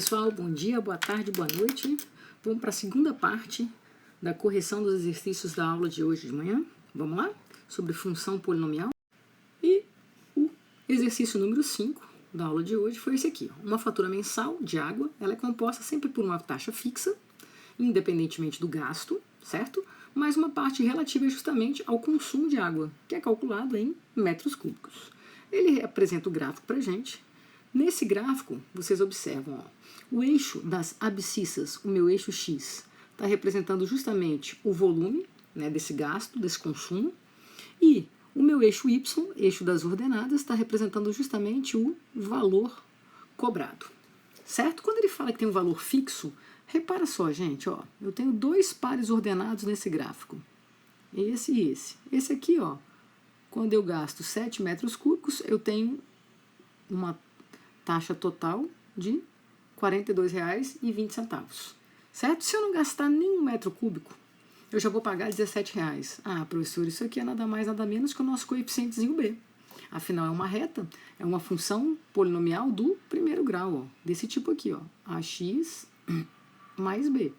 pessoal, bom dia, boa tarde, boa noite. Vamos para a segunda parte da correção dos exercícios da aula de hoje de manhã. Vamos lá? Sobre função polinomial. E o exercício número 5 da aula de hoje foi esse aqui. Uma fatura mensal de água, ela é composta sempre por uma taxa fixa, independentemente do gasto, certo? Mas uma parte relativa justamente ao consumo de água, que é calculado em metros cúbicos. Ele apresenta o gráfico para a gente. Nesse gráfico, vocês observam, ó, o eixo das abscissas, o meu eixo X, está representando justamente o volume, né, desse gasto, desse consumo, e o meu eixo Y, eixo das ordenadas, está representando justamente o valor cobrado, certo? Quando ele fala que tem um valor fixo, repara só, gente, ó, eu tenho dois pares ordenados nesse gráfico, esse e esse. Esse aqui, ó, quando eu gasto 7 metros cúbicos, eu tenho uma taxa total de R$ 42,20, certo? Se eu não gastar nenhum metro cúbico, eu já vou pagar R$ 17,00. Ah, professor, isso aqui é nada mais, nada menos que o nosso coeficientezinho B. Afinal, é uma reta, é uma função polinomial do primeiro grau, ó, desse tipo aqui, ó, AX mais B.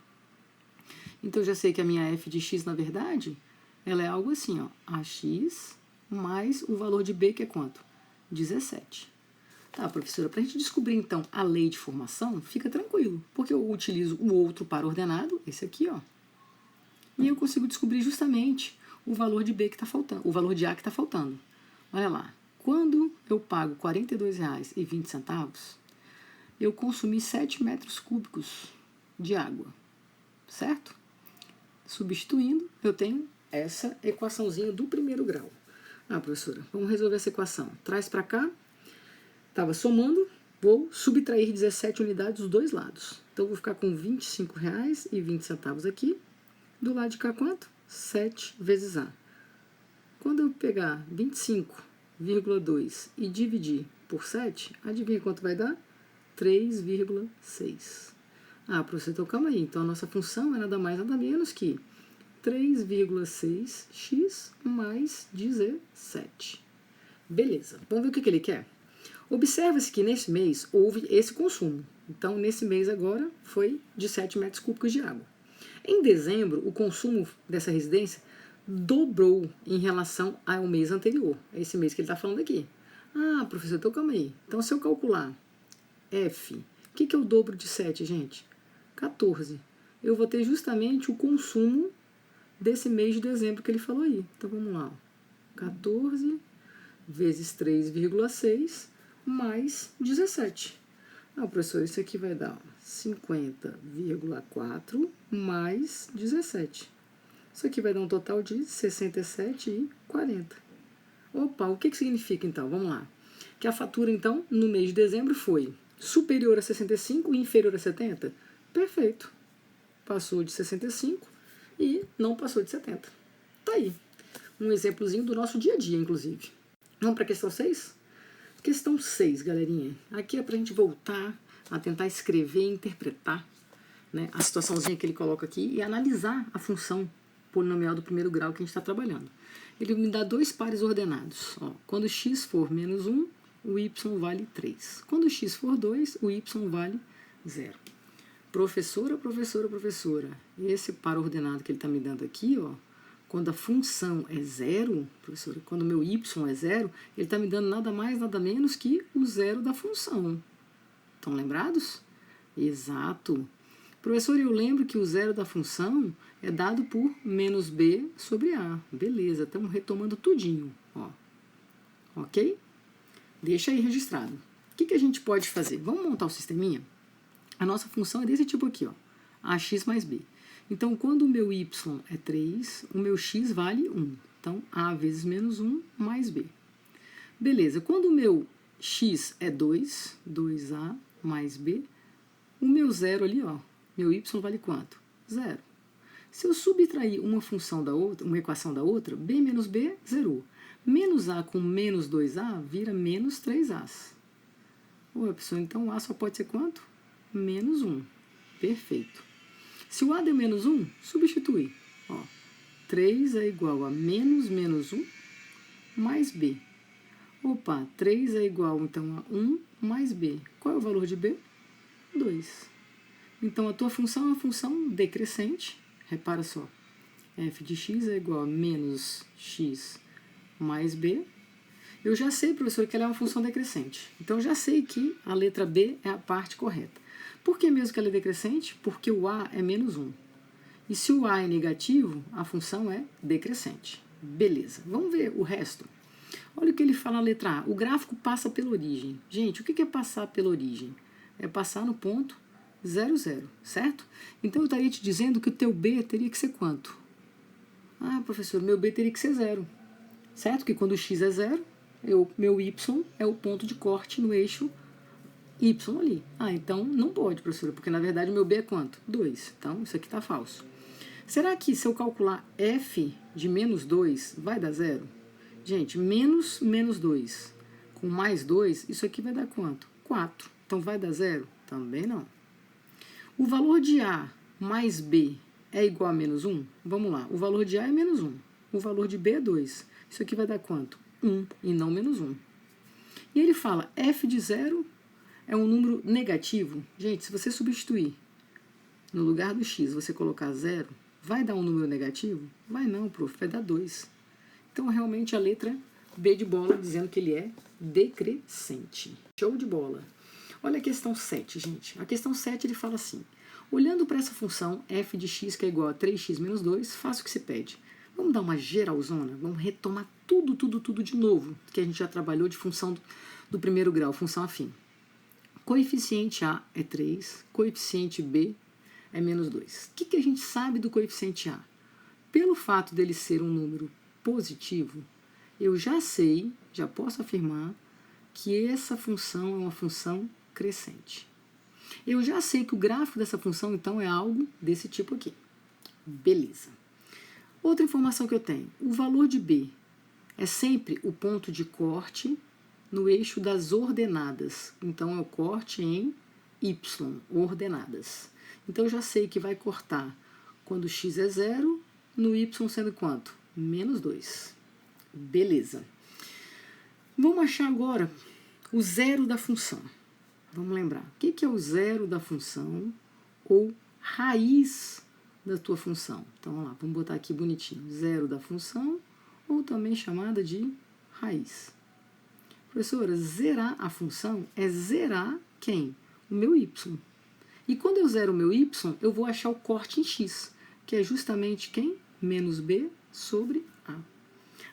Então, eu já sei que a minha f de x, na verdade, ela é algo assim, ó, AX mais o valor de B, que é quanto? 17. Tá, professora, para a gente descobrir, então, a lei de formação, fica tranquilo, porque eu utilizo o outro par ordenado, esse aqui, ó, e eu consigo descobrir justamente o valor de B que está faltando, o valor de A que está faltando. Olha lá, quando eu pago R$ 42,20, eu consumi 7 metros cúbicos de água, certo? Substituindo, eu tenho essa equaçãozinha do primeiro grau. Ah, professora, vamos resolver essa equação. Traz para cá. Estava somando, vou subtrair 17 unidades dos dois lados. Então, vou ficar com R$ 25,20 aqui. Do lado de cá, quanto? 7 vezes A. Quando eu pegar 25,2 e dividir por 7, adivinha quanto vai dar? 3,6. Ah, professor, então calma aí. Então, a nossa função é nada mais, nada menos que 3,6x mais 17. Beleza, vamos ver o que ele quer? Observa-se que nesse mês houve esse consumo. Então, nesse mês agora, foi de 7 metros cúbicos de água. Em dezembro, o consumo dessa residência dobrou em relação ao mês anterior. É esse mês que ele está falando aqui. Ah, professor, então calma aí. Então, se eu calcular F, o que é o dobro de 7, gente? 14. Eu vou ter justamente o consumo desse mês de dezembro que ele falou aí. Então, vamos lá. 14 vezes 3,6 mais 17. Ah, professor, isso aqui vai dar 50,4 mais 17. Isso aqui vai dar um total de 67,40. Opa, o que significa então? Vamos lá. Que a fatura, então, no mês de dezembro foi superior a 65 e inferior a 70? Perfeito. Passou de 65 e não passou de 70. Tá aí. Um exemplozinho do nosso dia a dia, inclusive. Vamos para a questão 6? Questão 6, galerinha. Aqui é para a gente voltar a tentar escrever e interpretar, né, a situaçãozinha que ele coloca aqui e analisar a função polinomial do primeiro grau que a gente está trabalhando. Ele me dá dois pares ordenados. Ó, quando x for menos 1, o y vale 3. Quando x for 2, o y vale 0. Professora, esse par ordenado que ele está me dando aqui, ó, quando a função é zero, professora, quando o meu y é zero, ele está me dando nada mais, nada menos que o zero da função. Estão lembrados? Exato. Professor, eu lembro que o zero da função é dado por menos b sobre a. Beleza, estamos retomando tudinho. Ó. Ok? Deixa aí registrado. O que a gente pode fazer? Vamos montar o sisteminha? A nossa função é desse tipo aqui, ó, ax mais b. Então, quando o meu y é 3, o meu x vale 1. Então, a vezes menos 1 mais b. Beleza, quando o meu x é 2, 2a mais b, o meu zero ali, ó, meu y vale quanto? 0. Se eu subtrair uma função da outra, uma equação da outra, b menos b, zerou. Menos a com menos 2a vira menos 3a. Ué, pessoal, então a só pode ser quanto? Menos 1. Perfeito. Se o a deu menos 1, substitui. Ó, 3 é igual a menos 1 mais b. Opa, 3 é igual, então, a 1 mais b. Qual é o valor de b? 2. Então, a tua função é uma função decrescente. Repara só. F de x é igual a menos x mais b. Eu já sei, professor, que ela é uma função decrescente. Então, eu já sei que a letra B é a parte correta. Por que mesmo que ela é decrescente? Porque o A é menos 1. E se o A é negativo, a função é decrescente. Beleza. Vamos ver o resto. Olha o que ele fala na letra A. O gráfico passa pela origem. Gente, o que é passar pela origem? É passar no ponto 0, 0, certo? Então, eu estaria te dizendo que o teu B teria que ser quanto? Ah, professor, meu B teria que ser 0. Certo? Que quando o x é 0, meu y é o ponto de corte no eixo y ali. Ah, então não pode, professora, porque na verdade o meu B é quanto? 2. Então, isso aqui está falso. Será que se eu calcular f de menos 2 vai dar 0? Gente, menos 2 com mais 2, isso aqui vai dar quanto? 4. Então vai dar 0? Também não. O valor de A mais B é igual a menos 1? Vamos lá, o valor de A é menos 1. O valor de B é 2. Isso aqui vai dar quanto? 1 e não menos 1. E ele fala, f de 0 é um número negativo. Gente, se você substituir no lugar do x, você colocar 0, vai dar um número negativo? Vai não, prof, vai dar 2. Então, realmente, a letra B de bola, dizendo que ele é decrescente. Show de bola. Olha a questão 7, gente. A questão 7, ele fala assim, olhando para essa função, f de x que é igual a 3x menos 2, faça o que se pede. Vamos dar uma geralzona, vamos retomar tudo de novo, que a gente já trabalhou de função do primeiro grau, função afim. Coeficiente A é 3, coeficiente B é menos 2. O que a gente sabe do coeficiente A? Pelo fato dele ser um número positivo, eu já sei, já posso afirmar, que essa função é uma função crescente. Eu já sei que o gráfico dessa função, então, é algo desse tipo aqui. Beleza. Outra informação que eu tenho, o valor de B é sempre o ponto de corte no eixo das ordenadas. Então, é o corte em Y, ordenadas. Então, eu já sei que vai cortar quando x é 0, no Y sendo quanto? Menos 2. Beleza. Vamos achar agora o zero da função. Vamos lembrar. O que é o zero da função ou raiz da tua função? Então, vamos lá, vamos botar aqui bonitinho. Zero da função, ou também chamada de raiz. Professora, zerar a função é zerar quem? O meu y. E quando eu zero o meu y, eu vou achar o corte em x, que é justamente quem? Menos b sobre a.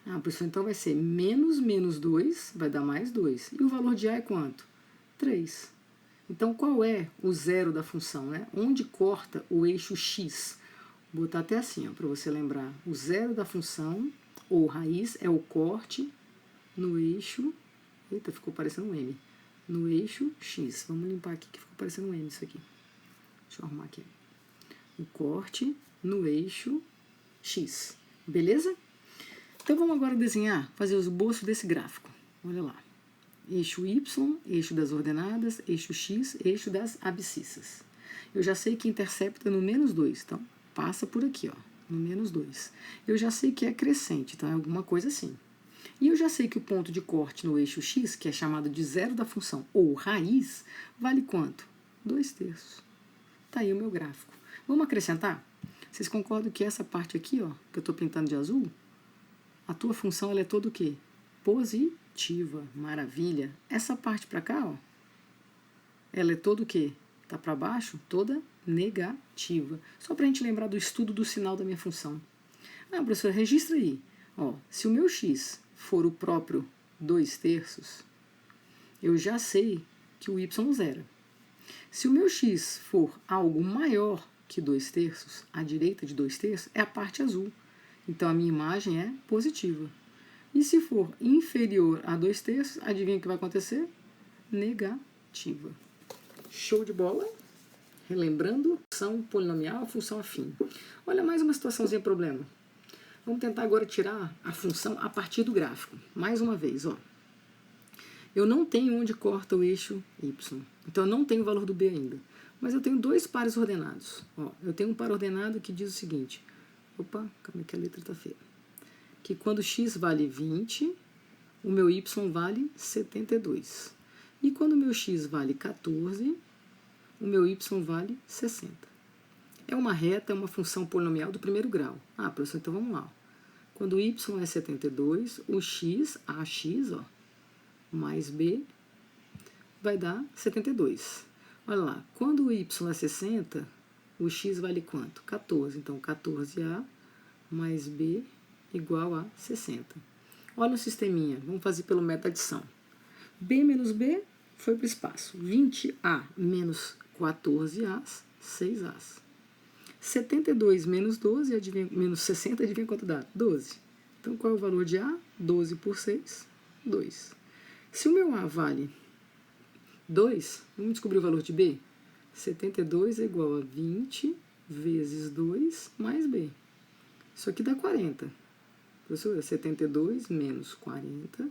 Ah, professor, então vai ser menos 2, vai dar mais 2. E o valor de a é quanto? 3. Então, qual é o zero da função, né? Onde corta o eixo x? Vou botar até assim, para você lembrar. O zero da função, ou raiz, é o corte no eixo... Eita, ficou parecendo um M. No eixo x. Vamos limpar aqui, que ficou parecendo um M isso aqui. Deixa eu arrumar aqui. O corte no eixo x. Beleza? Então, vamos agora desenhar, fazer o esboço desse gráfico. Olha lá. Eixo y, eixo das ordenadas, eixo x, eixo das abscissas. Eu já sei que intercepta no menos 2, então passa por aqui, ó, no menos 2. Eu já sei que é crescente, então é alguma coisa assim. E eu já sei que o ponto de corte no eixo x, que é chamado de zero da função, ou raiz, vale quanto? 2/3. Tá aí o meu gráfico. Vamos acrescentar? Vocês concordam que essa parte aqui, ó, que eu estou pintando de azul, a tua função ela é toda o quê? Positiva. Maravilha. Essa parte para cá, ó, ela é toda o quê? Tá para baixo? Toda negativa. Só para a gente lembrar do estudo do sinal da minha função. Ah, professor, registra aí. Ó, se o meu x for o próprio 2/3, eu já sei que o y zera. Se o meu x for algo maior que 2/3, a direita de 2/3 é a parte azul. Então, a minha imagem é positiva. E se for inferior a 2/3, adivinha o que vai acontecer? Negativa. Show de bola? Relembrando, função polinomial, função afim. Olha mais uma situaçãozinha problema. Vamos tentar agora tirar a função a partir do gráfico. Mais uma vez, ó. Eu não tenho onde corta o eixo y. Então, eu não tenho o valor do b ainda. Mas eu tenho dois pares ordenados. Ó, eu tenho um par ordenado que diz o seguinte. Opa, calma que a letra está feia. Que quando x vale 20, o meu y vale 72. E quando o meu x vale 14, o meu y vale 60. É uma reta, é uma função polinomial do primeiro grau. Ah, professor, então vamos lá. Quando y é 72, o x, ax, ó, mais b, vai dar 72. Olha lá, quando o y é 60, o x vale quanto? 14. Então, 14a mais b igual a 60. Olha o sisteminha, vamos fazer pelo método adição. B menos B foi para o espaço. 20a menos 14a, 6a. 72 menos 12, menos 60, adivinha quanto dá? 12. Então, qual é o valor de A? 12 por 6, 2. Se o meu A vale 2, vamos descobrir o valor de B? 72 é igual a 20 vezes 2 mais B. Isso aqui dá 40. Professor, 72 menos 40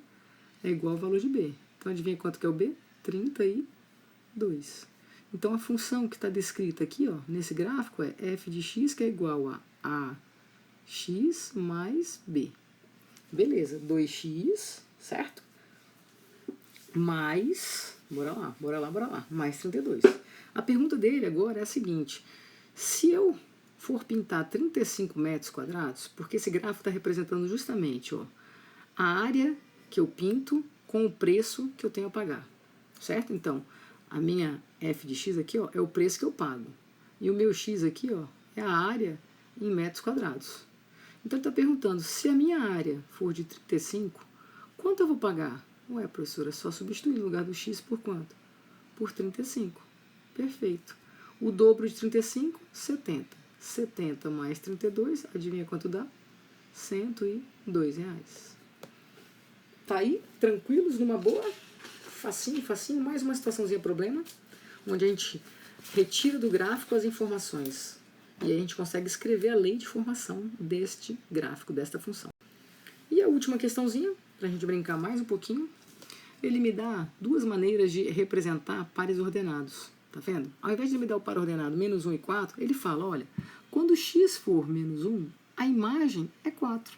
é igual ao valor de B. Então, adivinha quanto que é o B? 32. Então, a função que está descrita aqui, ó, nesse gráfico, é f de x, que é igual a ax mais b. Beleza, 2x, certo? Mais, bora lá, mais 32. A pergunta dele agora é a seguinte: se eu for pintar 35 metros quadrados, porque esse gráfico está representando justamente, ó, a área que eu pinto com o preço que eu tenho a pagar, certo? Então, a minha f de x aqui, ó, é o preço que eu pago. E o meu x aqui, ó, é a área em metros quadrados. Então, ele está perguntando, se a minha área for de 35, quanto eu vou pagar? Ué, professora, é só substituir no lugar do x por quanto? Por 35. Perfeito. O dobro de 35, 70. 70 mais 32, adivinha quanto dá? R$102. Tá aí, tranquilos, numa boa? Facinho, facinho, mais uma situaçãozinha problema, onde a gente retira do gráfico as informações e a gente consegue escrever a lei de formação deste gráfico, desta função. E a última questãozinha, para a gente brincar mais um pouquinho, ele me dá duas maneiras de representar pares ordenados, tá vendo? Ao invés de me dar o par ordenado menos 1 e 4, ele fala, olha, quando x for menos 1, a imagem é 4.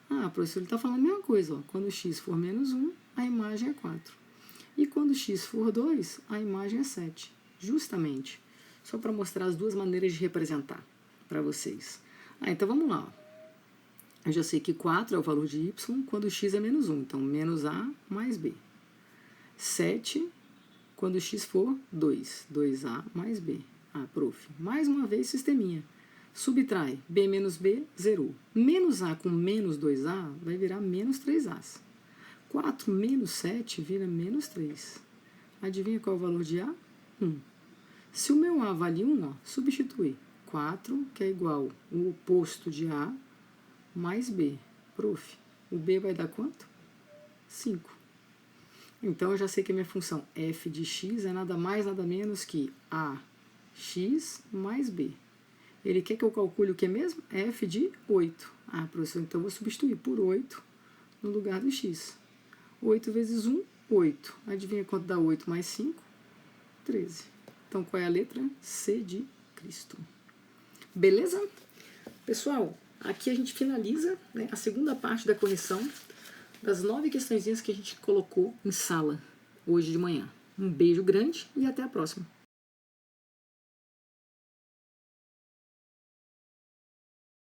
Ah, professor, ele está falando a mesma coisa, ó. Quando x for menos 1, a imagem é 4. E quando x for 2, a imagem é 7. Justamente, só para mostrar as duas maneiras de representar para vocês. Ah, então vamos lá. Eu já sei que 4 é o valor de y quando x é menos 1. Então, menos a mais b. 7 quando x for 2. 2a mais b. Ah, prof. Mais uma vez, sisteminha. Subtrai b menos b, zerou. Menos a com menos 2a vai virar menos 3a. 4 menos 7 vira menos 3. Adivinha qual é o valor de A? 1. Se o meu A vale 1, ó, substitui. 4, que é igual o oposto de A, mais B. Prof, o B vai dar quanto? 5. Então, eu já sei que a minha função f de x é nada mais, nada menos que ax mais b. Ele quer que eu calcule o que mesmo? F de 8. Ah, professor, então eu vou substituir por 8 no lugar do x. 8 vezes 1, 8. Adivinha quanto dá 8 mais 5? 13. Então, qual é a letra? C de Cristo. Beleza? Pessoal, aqui a gente finaliza, né, a segunda parte da correção das 9 questõezinhas que a gente colocou em sala hoje de manhã. Um beijo grande e até a próxima.